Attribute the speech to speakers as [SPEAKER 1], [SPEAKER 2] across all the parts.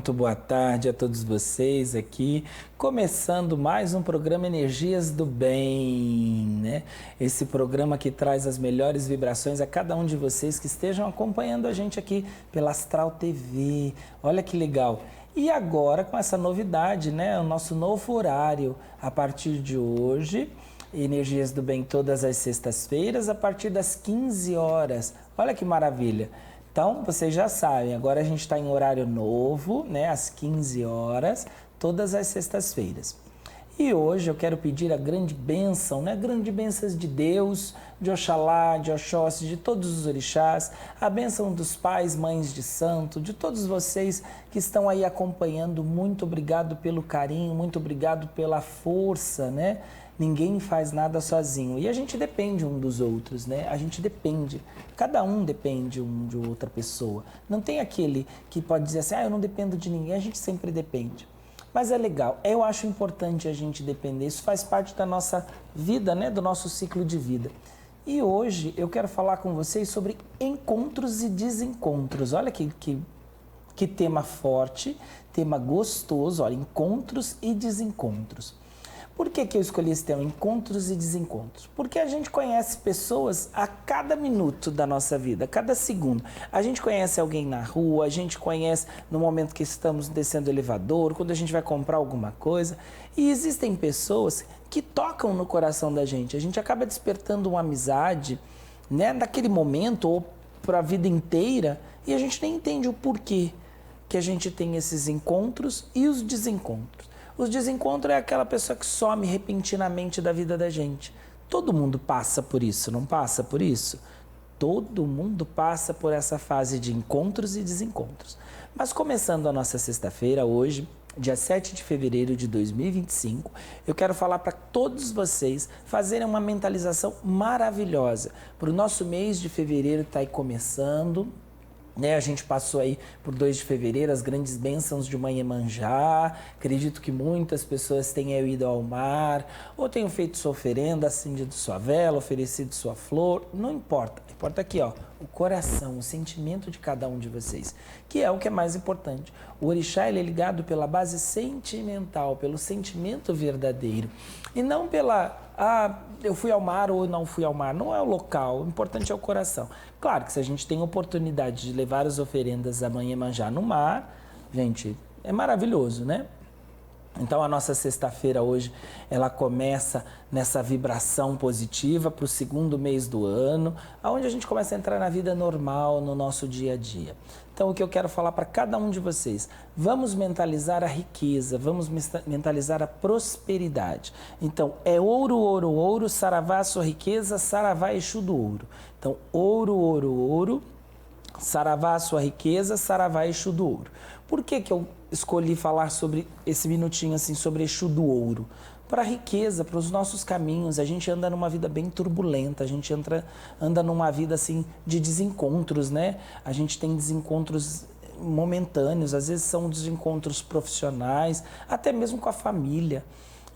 [SPEAKER 1] muito boa tarde a todos vocês aqui, começando mais um programa Energias do Bem, né? Esse programa que traz as melhores vibrações a cada um de vocês que estejam acompanhando a gente aqui pela Astral TV. Olha que legal! E agora com essa novidade, né? O nosso novo horário, a partir de hoje, Energias do Bem todas as sextas-feiras, a partir das 15 horas. Olha que maravilha! Então, vocês já sabem, agora a gente está em horário novo, né, às 15 horas, todas as sextas-feiras. E hoje eu quero pedir a grande bênção, né, grande bênçãos de Deus, de Oxalá, de Oxóssi, de todos os orixás, a bênção dos pais, mães de santo, de todos vocês que estão aí acompanhando. Muito obrigado pelo carinho, muito obrigado pela força, né? Ninguém faz nada sozinho. E a gente depende um dos outros, né? A gente depende. Cada um depende um de outra pessoa. Não tem aquele que pode dizer assim, eu não dependo de ninguém. A gente sempre depende. Mas é legal. Eu acho importante a gente depender. Isso faz parte da nossa vida, né? Do nosso ciclo de vida. E hoje eu quero falar com vocês sobre encontros e desencontros. Olha que tema forte, tema gostoso. Olha, encontros e desencontros. Por que eu escolhi esse tema, encontros e desencontros? Porque a gente conhece pessoas a cada minuto da nossa vida, a cada segundo. A gente conhece alguém na rua, a gente conhece no momento que estamos descendo o elevador, quando a gente vai comprar alguma coisa. E existem pessoas que tocam no coração da gente. A gente acaba despertando uma amizade, né, naquele momento ou para a vida inteira, e a gente nem entende o porquê que a gente tem esses encontros e os desencontros. Os desencontros é aquela pessoa que some repentinamente da vida da gente. Todo mundo passa por isso, não passa por isso? Todo mundo passa por essa fase de encontros e desencontros. Mas começando a nossa sexta-feira, hoje, dia 7 de fevereiro de 2025, eu quero falar para todos vocês fazerem uma mentalização maravilhosa para o nosso mês de fevereiro que está aí começando. A gente passou aí por 2 de fevereiro, as grandes bênçãos de Manhã-Manjá. Acredito que muitas pessoas tenham ido ao mar, ou tenham feito sua oferenda, acendido sua vela, oferecido sua flor. Não importa. Importa aqui, ó, o coração, o sentimento de cada um de vocês, que é o que é mais importante. O orixá, ele é ligado pela base sentimental, pelo sentimento verdadeiro. E não pela, eu fui ao mar ou não fui ao mar. Não é o local, o importante é o coração. Claro que se a gente tem oportunidade de levar as oferendas a Manhã-Manjá no mar, gente, é maravilhoso, né? Então a nossa sexta-feira hoje, ela começa nessa vibração positiva para o segundo mês do ano, onde a gente começa a entrar na vida normal, no nosso dia a dia. Então o que eu quero falar para cada um de vocês, vamos mentalizar a riqueza, vamos mentalizar a prosperidade. Então é ouro, ouro, ouro, saravá, sua riqueza, saravá, Exu do ouro. Então ouro, ouro, ouro, saravá, sua riqueza, saravá, Exu do ouro. Por que eu escolhi falar sobre esse minutinho assim, sobre Exu do ouro? Para a riqueza, para os nossos caminhos. A gente anda numa vida bem turbulenta, a gente anda numa vida assim de desencontros, né? A gente tem desencontros momentâneos, às vezes são desencontros profissionais, até mesmo com a família.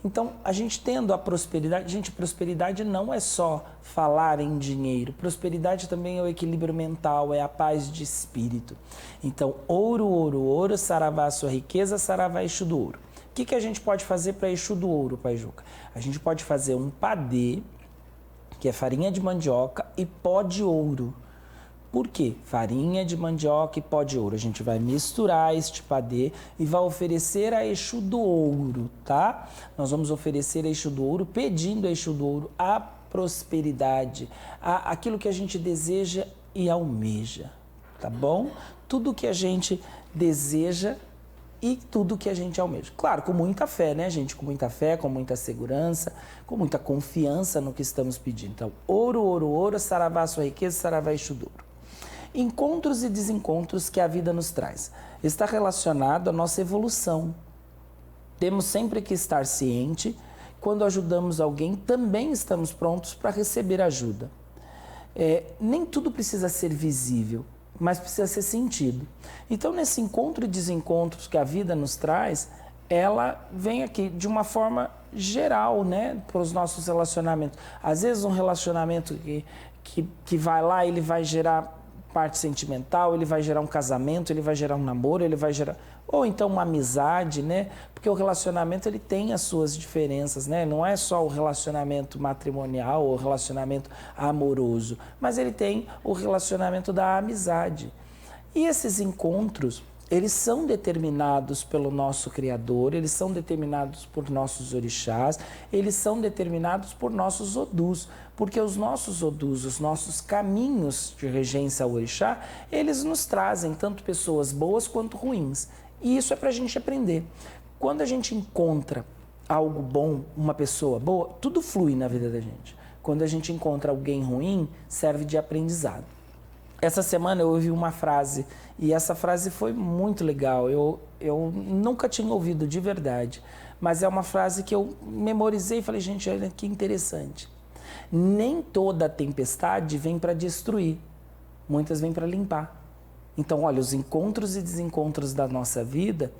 [SPEAKER 1] Então, a gente tendo a prosperidade, gente, prosperidade não é só falar em dinheiro, prosperidade também é o equilíbrio mental, é a paz de espírito. Então, ouro, ouro, ouro, saravá, sua riqueza, saravá, Exu do ouro. O que a gente pode fazer para Exu do ouro, Pai Juca? A gente pode fazer um padê, que é farinha de mandioca e pó de ouro. Por quê? Farinha de mandioca e pó de ouro. A gente vai misturar este padê e vai oferecer a Exu do ouro, tá? Nós vamos oferecer a Exu do ouro, pedindo a Exu do ouro a prosperidade, aquilo que a gente deseja e almeja, tá bom? Tudo que a gente deseja e tudo que a gente almeja. Claro, com muita fé, né, gente? Com muita fé, com muita segurança, com muita confiança no que estamos pedindo. Então, ouro, ouro, ouro, saravá, sua riqueza, saravá, Exu do ouro. Encontros e desencontros que a vida nos traz. Está relacionado à nossa evolução. Temos sempre que estar ciente. Quando ajudamos alguém, também estamos prontos para receber ajuda. Nem tudo precisa ser visível, mas precisa ser sentido. Então, nesse encontro e desencontros que a vida nos traz, ela vem aqui de uma forma geral, né, para os nossos relacionamentos. Às vezes um relacionamento que vai lá, ele vai gerar parte sentimental, ele vai gerar um casamento, ele vai gerar um namoro, ele vai gerar ou então uma amizade, né? Porque o relacionamento ele tem as suas diferenças, né? Não é só o relacionamento matrimonial ou o relacionamento amoroso, mas ele tem o relacionamento da amizade. E esses encontros, eles são determinados pelo nosso Criador, eles são determinados por nossos orixás, eles são determinados por nossos odus, porque os nossos odus, os nossos caminhos de regência ao orixá, eles nos trazem tanto pessoas boas quanto ruins. E isso é para a gente aprender. Quando a gente encontra algo bom, uma pessoa boa, tudo flui na vida da gente. Quando a gente encontra alguém ruim, serve de aprendizado. Essa semana eu ouvi uma frase, e essa frase foi muito legal, eu nunca tinha ouvido de verdade, mas é uma frase que eu memorizei e falei, gente, olha que interessante. Nem toda tempestade vem para destruir, muitas vêm para limpar. Então, olha, os encontros e desencontros da nossa vida,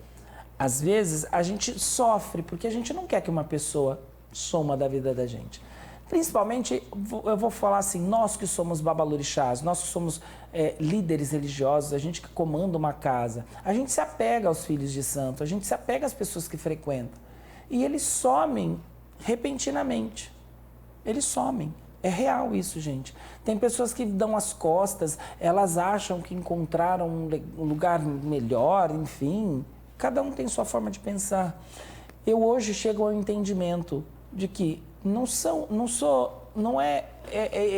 [SPEAKER 1] às vezes a gente sofre, porque a gente não quer que uma pessoa soma da vida da gente. Principalmente, eu vou falar assim, nós que somos babalorixás, nós que somos líderes religiosos, a gente que comanda uma casa, a gente se apega aos filhos de santo, a gente se apega às pessoas que frequentam. E eles somem repentinamente. Eles somem. É real isso, gente. Tem pessoas que dão as costas, elas acham que encontraram um lugar melhor, enfim. Cada um tem sua forma de pensar. Eu hoje chego ao entendimento de que não é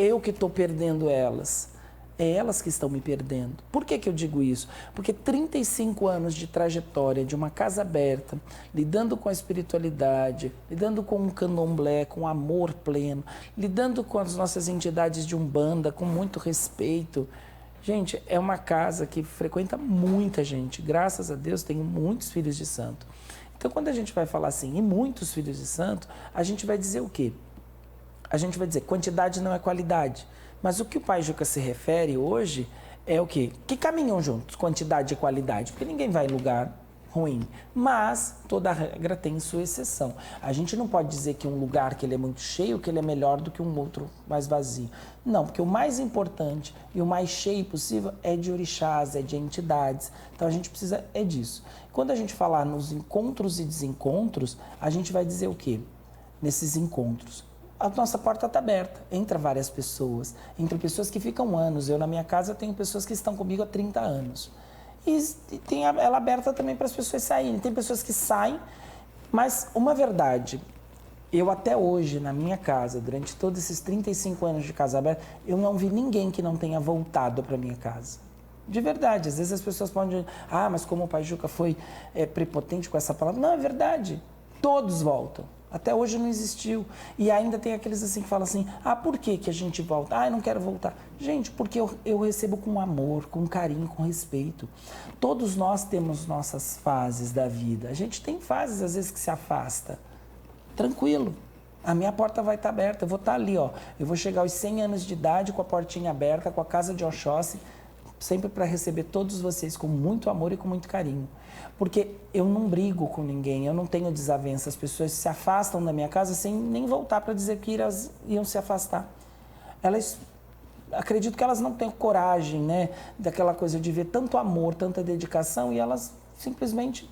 [SPEAKER 1] eu que estou perdendo elas, é elas que estão me perdendo. Por que eu digo isso? Porque 35 anos de trajetória de uma casa aberta, lidando com a espiritualidade, lidando com o candomblé, com amor pleno, lidando com as nossas entidades de Umbanda, com muito respeito. Gente, é uma casa que frequenta muita gente. Graças a Deus, tenho muitos filhos de santo. Então, quando a gente vai falar assim, e muitos filhos de santo, a gente vai dizer o quê? A gente vai dizer, quantidade não é qualidade. Mas o que o Pai Juca se refere hoje é o quê? Que caminham juntos, quantidade e qualidade. Porque ninguém vai em lugar ruim. Mas toda regra tem sua exceção. A gente não pode dizer que um lugar que ele é muito cheio, que ele é melhor do que um outro mais vazio. Não, porque o mais importante e o mais cheio possível é de orixás, é de entidades. Então a gente precisa disso. Quando a gente falar nos encontros e desencontros, a gente vai dizer o quê? Nesses encontros. A nossa porta está aberta, entra várias pessoas, entre pessoas que ficam anos. Eu, na minha casa, tenho pessoas que estão comigo há 30 anos. E tem ela aberta também para as pessoas saírem. Tem pessoas que saem, mas uma verdade, eu até hoje, na minha casa, durante todos esses 35 anos de casa aberta, eu não vi ninguém que não tenha voltado para minha casa. De verdade, às vezes as pessoas podem dizer, mas como o Pai Juca foi prepotente com essa palavra. Não, é verdade, todos voltam. Até hoje não existiu. E ainda tem aqueles assim que falam assim, por que a gente volta? Eu não quero voltar. Gente, porque eu recebo com amor, com carinho, com respeito. Todos nós temos nossas fases da vida. A gente tem fases, às vezes, que se afasta. Tranquilo. A minha porta vai estar aberta. Eu vou estar ali, ó. Eu vou chegar aos 100 anos de idade com a portinha aberta, com a casa de Oxóssi, sempre para receber todos vocês com muito amor e com muito carinho. Porque eu não brigo com ninguém, eu não tenho desavença. As pessoas se afastam da minha casa sem nem voltar para dizer que iam se afastar. Acredito que elas não têm coragem, né, daquela coisa de ver tanto amor, tanta dedicação, e elas simplesmente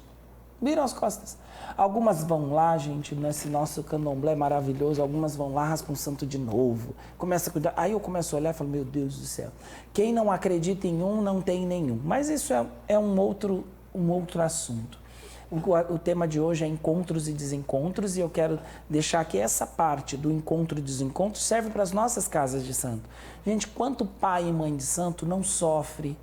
[SPEAKER 1] viram as costas. Algumas vão lá, gente, nesse nosso candomblé maravilhoso, algumas vão lá, raspam o santo de novo, começa a cuidar. Aí eu começo a olhar e falo, meu Deus do céu, quem não acredita em um, não tem nenhum. Mas isso é um outro assunto. O tema de hoje é encontros e desencontros, e eu quero deixar que essa parte do encontro e desencontro serve para as nossas casas de santo. Gente, quanto pai e mãe de santo não sofre,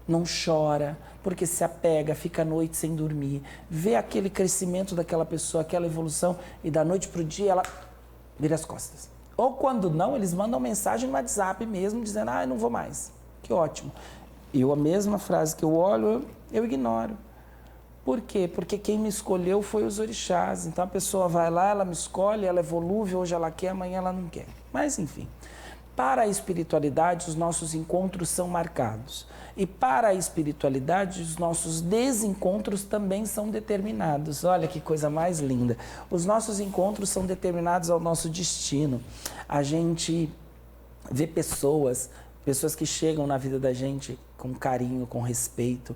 [SPEAKER 1] não chora, porque se apega, fica a noite sem dormir, vê aquele crescimento daquela pessoa, aquela evolução, e da noite para o dia ela vira as costas. Ou quando não, eles mandam mensagem no WhatsApp mesmo, dizendo, eu não vou mais. Que ótimo. E a mesma frase que eu olho, eu ignoro. Por quê? Porque quem me escolheu foi os orixás. Então a pessoa vai lá, ela me escolhe, ela é volúvel, hoje ela quer, amanhã ela não quer. Mas enfim, para a espiritualidade os nossos encontros são marcados. E para a espiritualidade os nossos desencontros também são determinados. Olha que coisa mais linda. Os nossos encontros são determinados ao nosso destino. A gente vê pessoas que chegam na vida da gente com carinho, com respeito.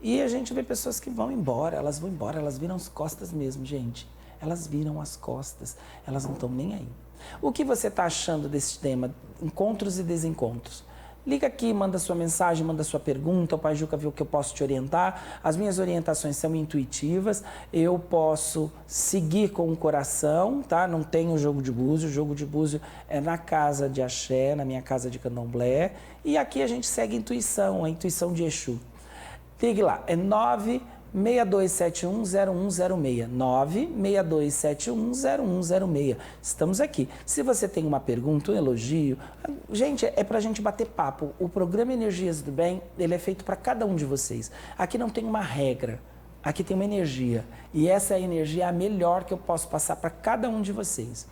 [SPEAKER 1] E a gente vê pessoas que vão embora, elas viram as costas mesmo, gente. Elas viram as costas, elas não estão nem aí. O que você está achando desse tema, encontros e desencontros? Liga aqui, manda sua mensagem, manda sua pergunta, o Pai Juca viu que eu posso te orientar. As minhas orientações são intuitivas, eu posso seguir com o coração, tá? Não tenho jogo de búzio, o jogo de búzio é na casa de axé, na minha casa de candomblé. E aqui a gente segue a intuição de Exu. Ligue lá, é 962710106, 962710106. Estamos aqui. Se você tem uma pergunta, um elogio, gente, é pra gente bater papo. O programa Energias do Bem, ele é feito para cada um de vocês. Aqui não tem uma regra, aqui tem uma energia. E essa energia é a melhor que eu posso passar para cada um de vocês.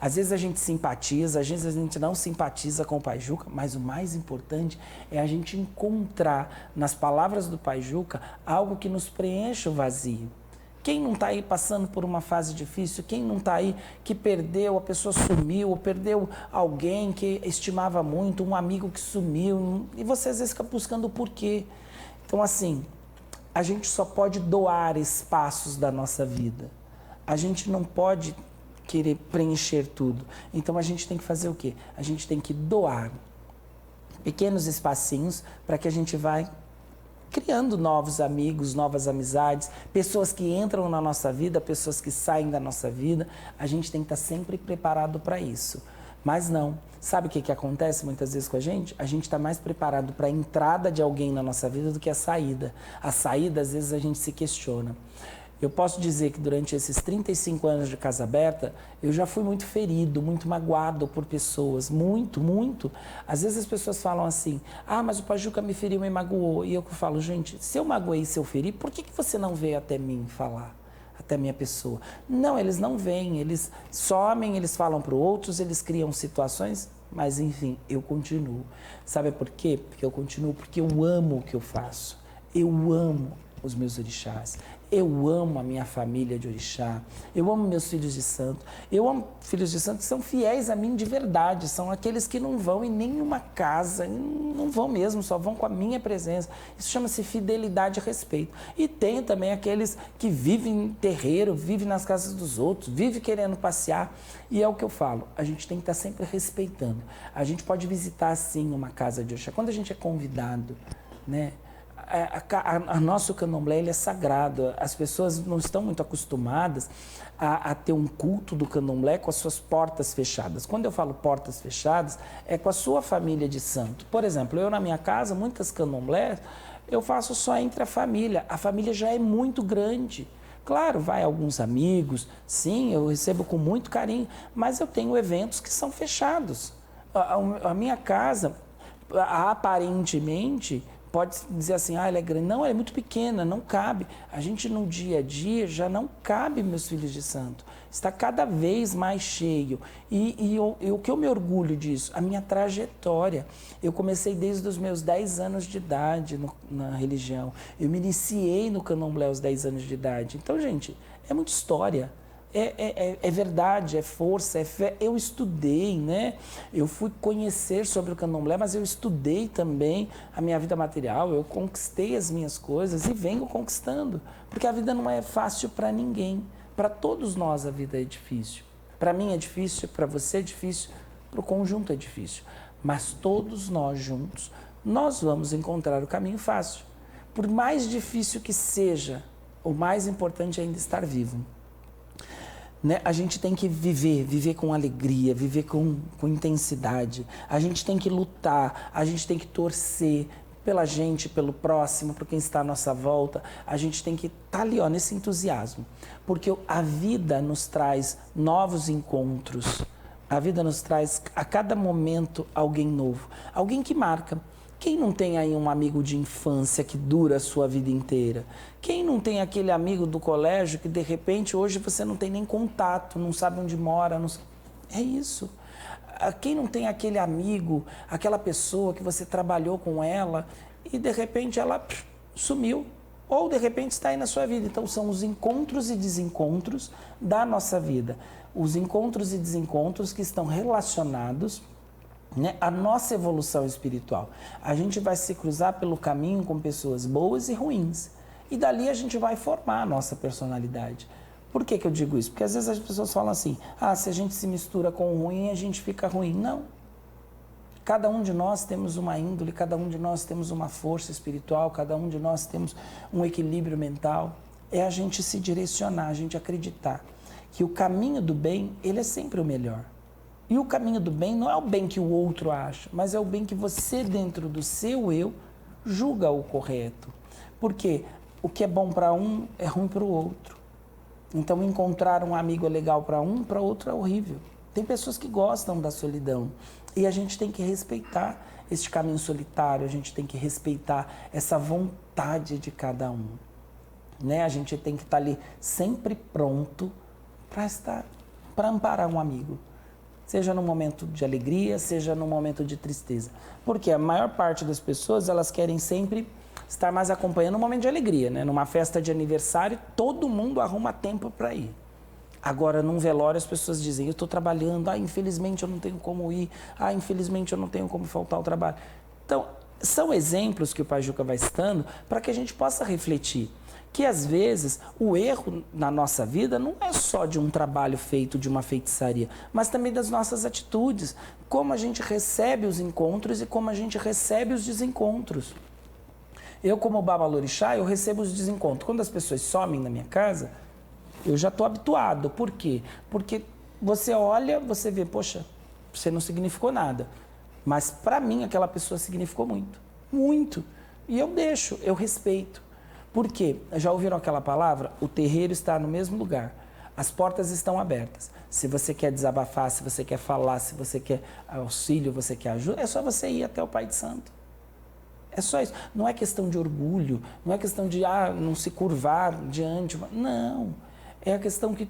[SPEAKER 1] Às vezes a gente simpatiza, às vezes a gente não simpatiza com o Pai Juca, mas o mais importante é a gente encontrar nas palavras do Pai Juca algo que nos preencha o vazio. Quem não está aí passando por uma fase difícil, quem não está aí que perdeu, a pessoa sumiu, ou perdeu alguém que estimava muito, um amigo que sumiu, e você às vezes fica buscando o porquê. Então assim, a gente só pode doar espaços da nossa vida. A gente não pode querer preencher tudo. Então a gente tem que fazer o quê? A gente tem que doar pequenos espacinhos para que a gente vai criando novos amigos, novas amizades, pessoas que entram na nossa vida, pessoas que saem da nossa vida. A gente tem que estar sempre preparado para isso. Mas não. Sabe o que acontece muitas vezes com a gente? A gente está mais preparado para a entrada de alguém na nossa vida do que a saída. A saída, às vezes, a gente se questiona. Eu posso dizer que durante esses 35 anos de Casa Aberta, eu já fui muito ferido, muito magoado por pessoas, muito, muito. Às vezes as pessoas falam assim, mas o Pai Juca me feriu, me magoou. E eu falo, gente, se eu magoei, se eu feri, por que você não veio até mim falar? Até a minha pessoa? Não, eles não vêm, eles somem, eles falam para outros, eles criam situações, mas enfim, eu continuo. Sabe por quê? Porque eu continuo, porque eu amo o que eu faço. Eu amo os meus orixás. Eu amo a minha família de orixá, eu amo meus filhos de santo, eu amo filhos de santo que são fiéis a mim de verdade, são aqueles que não vão em nenhuma casa, não vão mesmo, só vão com a minha presença. Isso chama-se fidelidade e respeito. E tem também aqueles que vivem em terreiro, vivem nas casas dos outros, vivem querendo passear. E é o que eu falo, a gente tem que estar sempre respeitando. A gente pode visitar sim uma casa de orixá, quando a gente é convidado, né? A nosso candomblé ele é sagrado, as pessoas não estão muito acostumadas a ter um culto do candomblé com as suas portas fechadas. Quando eu falo portas fechadas, é com a sua família de santo. Por exemplo, eu na minha casa, muitas candomblés, eu faço só entre a família já é muito grande. Claro, vai alguns amigos, sim, eu recebo com muito carinho, mas eu tenho eventos que são fechados. A minha casa, aparentemente, pode dizer assim, ela é grande. Não, ela é muito pequena, não cabe. A gente no dia a dia já não cabe, meus filhos de santo. Está cada vez mais cheio. E o que eu me orgulho disso? A minha trajetória. Eu comecei desde os meus 10 anos de idade na religião. Eu me iniciei no candomblé aos 10 anos de idade. Então, gente, é muita história. É verdade, é força, é fé. Eu estudei, né? Eu fui conhecer sobre o candomblé, mas eu estudei também a minha vida material, eu conquistei as minhas coisas e venho conquistando, porque a vida não é fácil para ninguém. Para todos nós a vida é difícil. Para mim é difícil, para você é difícil, para o conjunto é difícil. Mas todos nós juntos, nós vamos encontrar o caminho fácil. Por mais difícil que seja, o mais importante é ainda estar vivo. Né? A gente tem que viver com alegria, viver com intensidade. A gente tem que lutar, a gente tem que torcer pela gente, pelo próximo, por quem está à nossa volta. A gente tem que estar ali, nesse entusiasmo. Porque a vida nos traz novos encontros. A vida nos traz, a cada momento, alguém novo. Alguém que marca. Quem não tem aí um amigo de infância que dura a sua vida inteira? Quem não tem aquele amigo do colégio que, de repente, hoje você não tem nem contato, não sabe onde mora? Não... É isso. Quem não tem aquele amigo, aquela pessoa que você trabalhou com ela e, de repente, ela sumiu? Ou, de repente, está aí na sua vida. Então, são os encontros e desencontros da nossa vida. Os encontros e desencontros que estão relacionados, né? A nossa evolução espiritual. A gente vai se cruzar pelo caminho com pessoas boas e ruins. E dali a gente vai formar a nossa personalidade. Por que eu digo isso? Porque às vezes as pessoas falam assim, se a gente se mistura com o ruim, a gente fica ruim. Não. Cada um de nós temos uma índole, cada um de nós temos uma força espiritual, cada um de nós temos um equilíbrio mental. É a gente se direcionar, a gente acreditar que o caminho do bem, ele é sempre o melhor. E o caminho do bem não é o bem que o outro acha, mas é o bem que você, dentro do seu eu, julga o correto. Porque o que é bom para um é ruim para o outro. Então, encontrar um amigo é legal para um, para outro é horrível. Tem pessoas que gostam da solidão e a gente tem que respeitar este caminho solitário, a gente tem que respeitar essa vontade de cada um. Né? A gente tem que estar ali sempre pronto para amparar um amigo. Seja no momento de alegria, seja no momento de tristeza. Porque a maior parte das pessoas, elas querem sempre estar mais acompanhando no momento de alegria, né? Numa festa de aniversário, todo mundo arruma tempo para ir. Agora, num velório, as pessoas dizem, eu estou trabalhando, infelizmente eu não tenho como ir, infelizmente eu não tenho como faltar ao trabalho. Então, são exemplos que o Pai Juca vai citando para que a gente possa refletir que, às vezes, o erro na nossa vida não é só de um trabalho feito, de uma feitiçaria, mas também das nossas atitudes, como a gente recebe os encontros e como a gente recebe os desencontros. Eu, como Babalorixá, eu recebo os desencontros. Quando as pessoas somem na minha casa, eu já estou habituado. Por quê? Porque você olha, você vê, poxa, você não significou nada. Mas para mim aquela pessoa significou muito. Muito. E eu deixo, eu respeito. Por quê? Já ouviram aquela palavra? O terreiro está no mesmo lugar. As portas estão abertas. Se você quer desabafar, se você quer falar, se você quer auxílio, você quer ajuda, é só você ir até o Pai de Santo. É só isso. Não é questão de orgulho, não é questão de não se curvar diante. Não. É a questão que,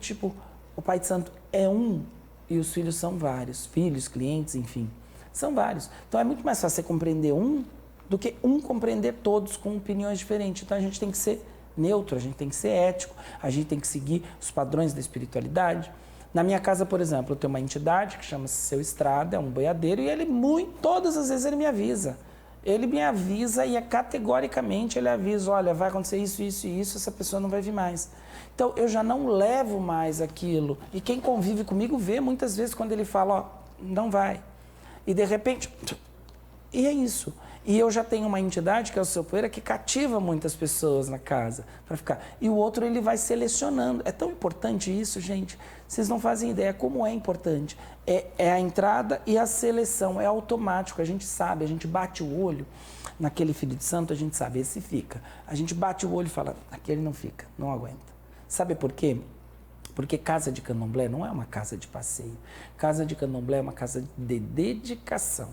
[SPEAKER 1] o Pai de Santo é um e os filhos são vários. Filhos, clientes, enfim. São vários. Então é muito mais fácil você compreender um do que compreender todos com opiniões diferentes. Então a gente tem que ser neutro, a gente tem que ser ético, a gente tem que seguir os padrões da espiritualidade. Na minha casa, por exemplo, eu tenho uma entidade que chama-se Seu Estrada, é um boiadeiro, e ele todas as vezes ele me avisa. Ele me avisa e categoricamente ele avisa, olha, vai acontecer isso, isso e isso, essa pessoa não vai vir mais. Então, eu já não levo mais aquilo. E quem convive comigo vê muitas vezes quando ele fala, não vai. E de repente, e é isso. E eu já tenho uma entidade, que é o Seu Poeira, que cativa muitas pessoas na casa para ficar. E o outro ele vai selecionando. É tão importante isso, gente. Vocês não fazem ideia como é importante. É a entrada e a seleção. É automático. A gente sabe, a gente bate o olho naquele filho de santo, a gente sabe, esse fica. A gente bate o olho e fala, aquele não fica, não aguenta. Sabe por quê? Porque casa de candomblé não é uma casa de passeio. Casa de candomblé é uma casa de dedicação.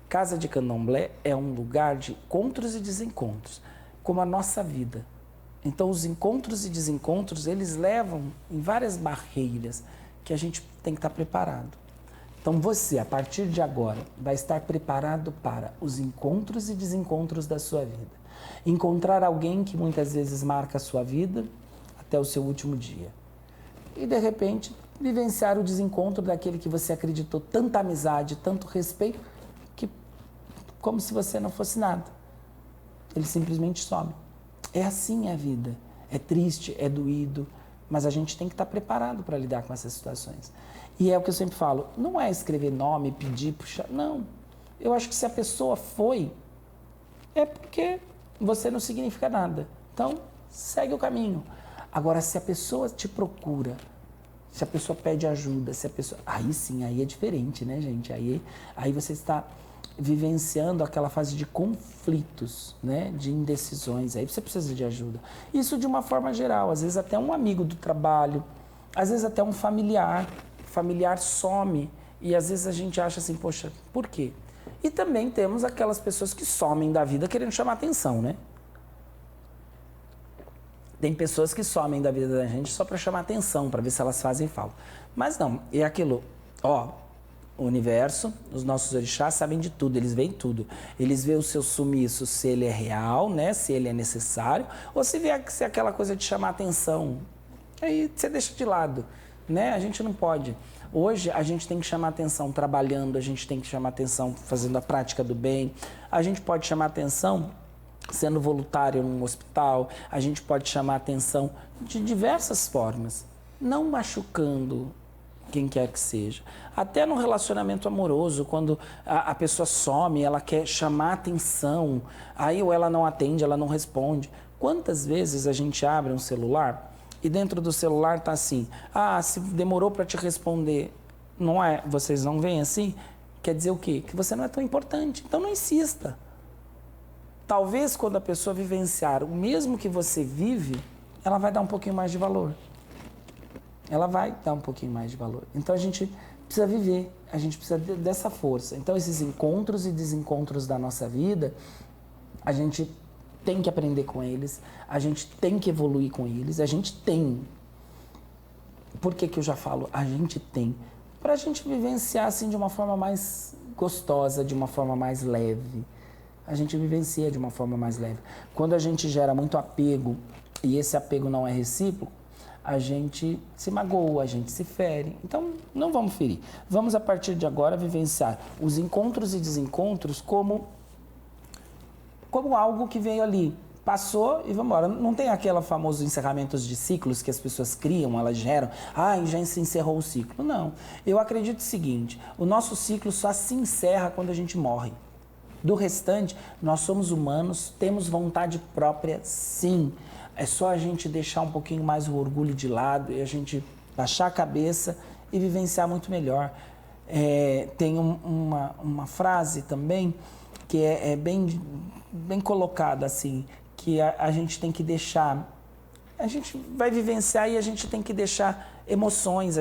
[SPEAKER 1] Casa de candomblé é um lugar de encontros e desencontros, como a nossa vida. Então, os encontros e desencontros, eles levam em várias barreiras que a gente tem que estar preparado. Então, você, a partir de agora, vai estar preparado para os encontros e desencontros da sua vida. Encontrar alguém que muitas vezes marca a sua vida até o seu último dia. E, de repente, vivenciar o desencontro daquele que você acreditou tanta amizade, tanto respeito, como se você não fosse nada. Ele simplesmente some. É assim a vida. É triste, é doído, mas a gente tem que estar preparado para lidar com essas situações. E é o que eu sempre falo, não é escrever nome, pedir, puxar, não. Eu acho que se a pessoa foi, é porque você não significa nada. Então, segue o caminho. Agora, se a pessoa te procura, se a pessoa pede ajuda, se a pessoa... Aí sim, aí é diferente, né, gente? Aí você está vivenciando aquela fase de conflitos, né, de indecisões, aí você precisa de ajuda. Isso de uma forma geral, às vezes até um amigo do trabalho, às vezes até um familiar some e às vezes a gente acha assim, poxa, por quê? E também temos aquelas pessoas que somem da vida querendo chamar atenção, né? Tem pessoas que somem da vida da gente só para chamar atenção, para ver se elas fazem falta. Mas não, é aquilo, o universo, os nossos orixás sabem de tudo, eles veem tudo. Eles veem o seu sumiço, se ele é real, né? Se ele é necessário, ou se é aquela coisa de chamar atenção. Aí você deixa de lado. né? A gente não pode. Hoje a gente tem que chamar atenção trabalhando, a gente tem que chamar atenção fazendo a prática do bem, a gente pode chamar atenção sendo voluntário num hospital, a gente pode chamar atenção de diversas formas, não machucando quem quer que seja. Até no relacionamento amoroso, quando a pessoa some, ela quer chamar atenção, aí ou ela não atende, ela não responde. Quantas vezes a gente abre um celular e dentro do celular está assim, se demorou para te responder, não é, vocês não veem assim? Quer dizer o quê? Que você não é tão importante, então não insista. Talvez quando a pessoa vivenciar o mesmo que você vive, ela vai dar um pouquinho mais de valor. Ela vai dar um pouquinho mais de valor. Então a gente precisa viver, a gente precisa dessa força. Então esses encontros e desencontros da nossa vida, a gente tem que aprender com eles, a gente tem que evoluir com eles, a gente tem. Por que eu já falo? A gente tem. Para a gente vivenciar assim de uma forma mais gostosa, de uma forma mais leve. A gente vivencia de uma forma mais leve. Quando a gente gera muito apego e esse apego não é recíproco, a gente se magoa, a gente se fere. Então, não vamos ferir. Vamos, a partir de agora, vivenciar os encontros e desencontros como algo que veio ali, passou e vamos embora. Não tem aquele famoso encerramentos de ciclos que as pessoas criam, elas geram. Já se encerrou o ciclo. Não. Eu acredito o seguinte, o nosso ciclo só se encerra quando a gente morre. Do restante, nós somos humanos, temos vontade própria, sim. É só a gente deixar um pouquinho mais o orgulho de lado e a gente baixar a cabeça e vivenciar muito melhor. Tem uma frase também que é bem colocada assim, que a gente tem que deixar... A gente vai vivenciar e a gente tem que deixar emoções.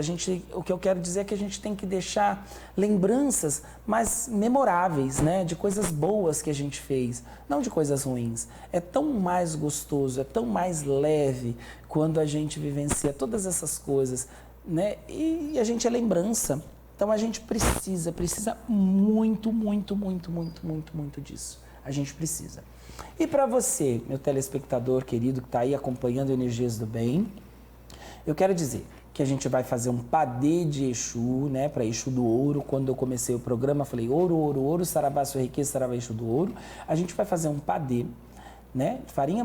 [SPEAKER 1] O que eu quero dizer é que a gente tem que deixar lembranças mais memoráveis, né? De coisas boas que a gente fez, não de coisas ruins. É tão mais gostoso, é tão mais leve quando a gente vivencia todas essas coisas, né? E a gente é lembrança. Então a gente precisa muito, muito, muito, muito, muito, muito disso. A gente precisa. E para você, meu telespectador querido que está aí acompanhando Energias do Bem, eu quero dizer que a gente vai fazer um padê de Exu, né, para Exu do Ouro. Quando eu comecei o programa, eu falei ouro, ouro, ouro, saravá, sua riqueza, saravá, Exu do Ouro. A gente vai fazer um padê, né, de farinha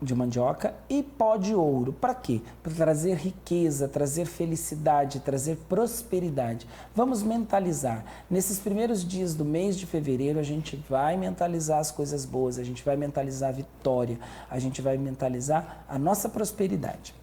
[SPEAKER 1] de mandioca e pó de ouro. Para quê? Para trazer riqueza, trazer felicidade, trazer prosperidade. Vamos mentalizar. Nesses primeiros dias do mês de fevereiro, a gente vai mentalizar as coisas boas, a gente vai mentalizar a vitória, a gente vai mentalizar a nossa prosperidade.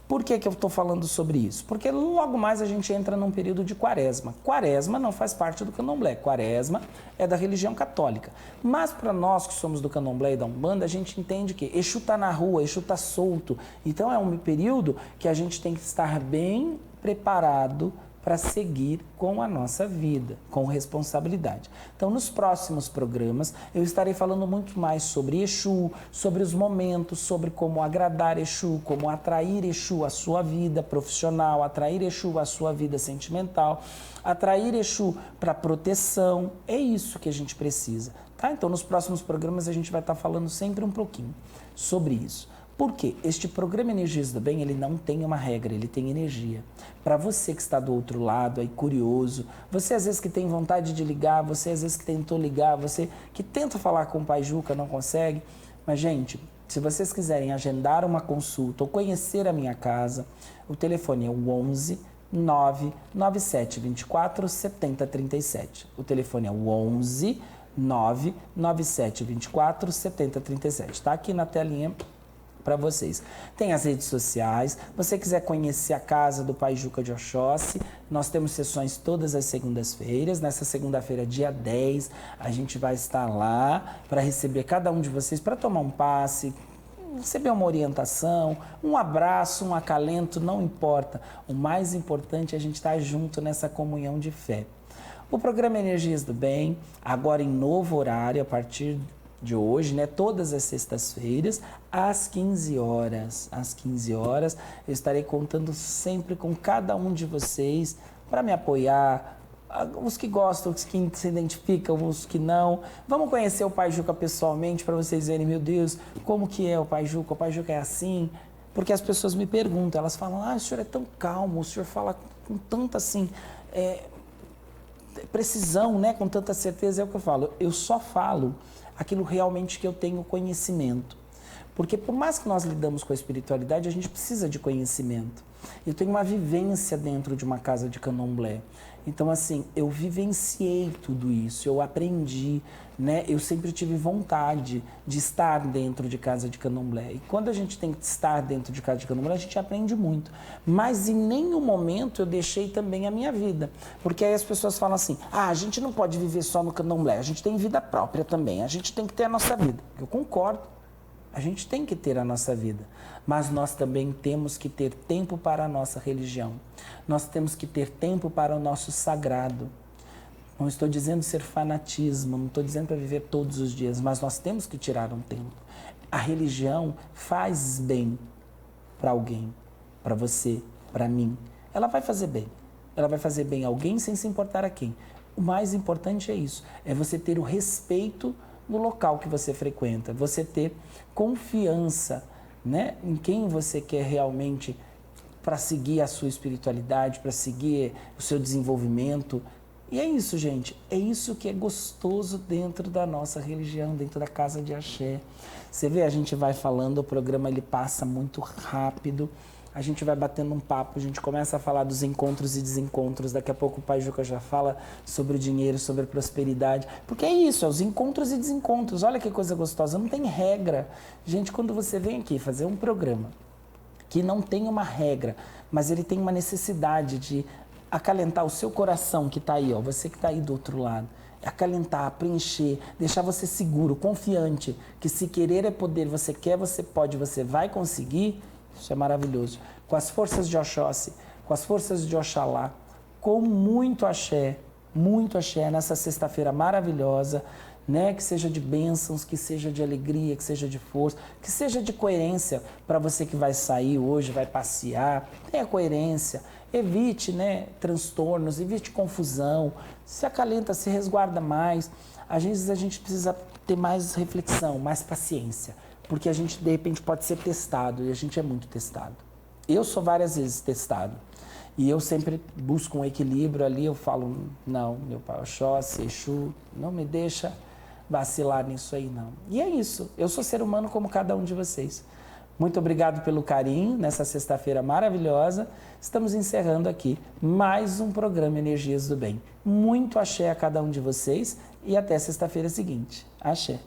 [SPEAKER 1] Por que eu estou falando sobre isso? Porque logo mais a gente entra num período de quaresma. Quaresma não faz parte do candomblé. Quaresma é da religião católica. Mas para nós que somos do candomblé e da Umbanda, a gente entende que Exu está na rua, Exu está solto. Então é um período que a gente tem que estar bem preparado para seguir com a nossa vida, com responsabilidade. Então, nos próximos programas, eu estarei falando muito mais sobre Exu, sobre os momentos, sobre como agradar Exu, como atrair Exu à sua vida profissional, atrair Exu à sua vida sentimental, atrair Exu para proteção. É isso que a gente precisa, tá? Então, nos próximos programas, a gente vai estar falando sempre um pouquinho sobre isso. Por quê? Este programa Energias do Bem, ele não tem uma regra, ele tem energia. Para você que está do outro lado, aí curioso, você às vezes que tem vontade de ligar, você às vezes que tentou ligar, você que tenta falar com o Pai Juca, não consegue. Mas, gente, se vocês quiserem agendar uma consulta ou conhecer a minha casa, o telefone é o 11 997 24 70 37. O telefone é o 11 997 24 70 37. Está aqui na telinha para vocês. Tem as redes sociais. Você quiser conhecer a casa do Pai Juca de Oxóssi, nós temos sessões todas as segundas-feiras. Nessa segunda-feira, dia 10, a gente vai estar lá para receber cada um de vocês, para tomar um passe, receber uma orientação, um abraço, um acalento, não importa. O mais importante é a gente estar junto nessa comunhão de fé. O programa Energias do Bem, agora em novo horário, a partir de hoje, né? Todas as sextas-feiras, às 15 horas. Às 15 horas, eu estarei contando sempre com cada um de vocês para me apoiar. Os que gostam, os que se identificam, os que não. Vamos conhecer o Pai Juca pessoalmente para vocês verem, meu Deus, como que é o Pai Juca? O Pai Juca é assim, Porque as pessoas me perguntam, elas falam, o senhor é tão calmo, o senhor fala com tanta assim, precisão, né? Com tanta certeza. É o que eu falo, eu só falo aquilo realmente que eu tenho conhecimento. Porque por mais que nós lidamos com a espiritualidade, a gente precisa de conhecimento. Eu tenho uma vivência dentro de uma casa de candomblé. Então, assim, eu vivenciei tudo isso, eu aprendi, né? Eu sempre tive vontade de estar dentro de casa de candomblé. E quando a gente tem que estar dentro de casa de candomblé, a gente aprende muito. Mas em nenhum momento eu deixei também a minha vida. Porque aí as pessoas falam assim, a gente não pode viver só no candomblé, a gente tem vida própria também, a gente tem que ter a nossa vida. Eu concordo. A gente tem que ter a nossa vida, mas nós também temos que ter tempo para a nossa religião. Nós temos que ter tempo para o nosso sagrado. Não estou dizendo ser fanatismo, não estou dizendo para viver todos os dias, mas nós temos que tirar um tempo. A religião faz bem para alguém, para você, para mim. Ela vai fazer bem. Ela vai fazer bem a alguém sem se importar a quem. O mais importante é isso, é você ter o respeito no local que você frequenta, você ter confiança, né, em quem você quer realmente para seguir a sua espiritualidade, para seguir o seu desenvolvimento. E é isso, gente, é isso que é gostoso dentro da nossa religião, dentro da casa de axé. Você vê, a gente vai falando, o programa ele passa muito rápido, a gente vai batendo um papo, a gente começa a falar dos encontros e desencontros, daqui a pouco o Pai Juca já fala sobre o dinheiro, sobre a prosperidade, porque é isso, é os encontros e desencontros, olha que coisa gostosa, não tem regra. Gente, quando você vem aqui fazer um programa que não tem uma regra, mas ele tem uma necessidade de acalentar o seu coração que está aí, ó, você que está aí do outro lado, acalentar, preencher, deixar você seguro, confiante, que se querer é poder, você quer, você pode, você vai conseguir. Isso é maravilhoso. Com as forças de Oxóssi, com as forças de Oxalá, com muito axé nessa sexta-feira maravilhosa, né? Que seja de bênçãos, que seja de alegria, que seja de força, que seja de coerência para você que vai sair hoje, vai passear. Tenha coerência, evite, né, transtornos, evite confusão, se acalenta, se resguarda mais. Às vezes a gente precisa ter mais reflexão, mais paciência. Porque a gente, de repente, pode ser testado, e a gente é muito testado. Eu sou várias vezes testado. E eu sempre busco um equilíbrio ali, eu falo, não, meu Pai Oxóssi, Exu, não me deixa vacilar nisso aí, não. E é isso, eu sou ser humano como cada um de vocês. Muito obrigado pelo carinho nessa sexta-feira maravilhosa. Estamos encerrando aqui mais um programa Energias do Bem. Muito axé a cada um de vocês e até sexta-feira seguinte. Axé.